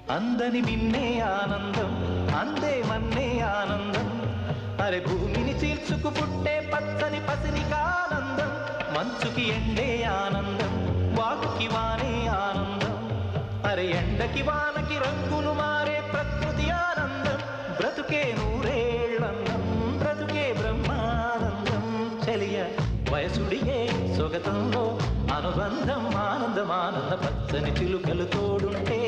అందని మిన్నే ఆనందం అందే మన్నే ఆనందం అరే భూమిని చీల్చుకు పుట్టే పచ్చని పసిరికానందం మంచుకి ఎండే ఆనందం వాగుకి వానే ఆనందం అరే ఎండకి వానకి రంగులు మారే ప్రకృతి ఆనందం బ్రతుకే నూరేళ్ళందం బ్రతుకే బ్రహ్మానందం చలియ వయసుడియే సొగతంలో అనుబంధం ఆనందం ఆనంద పచ్చని చిలుకలు తోడుంటే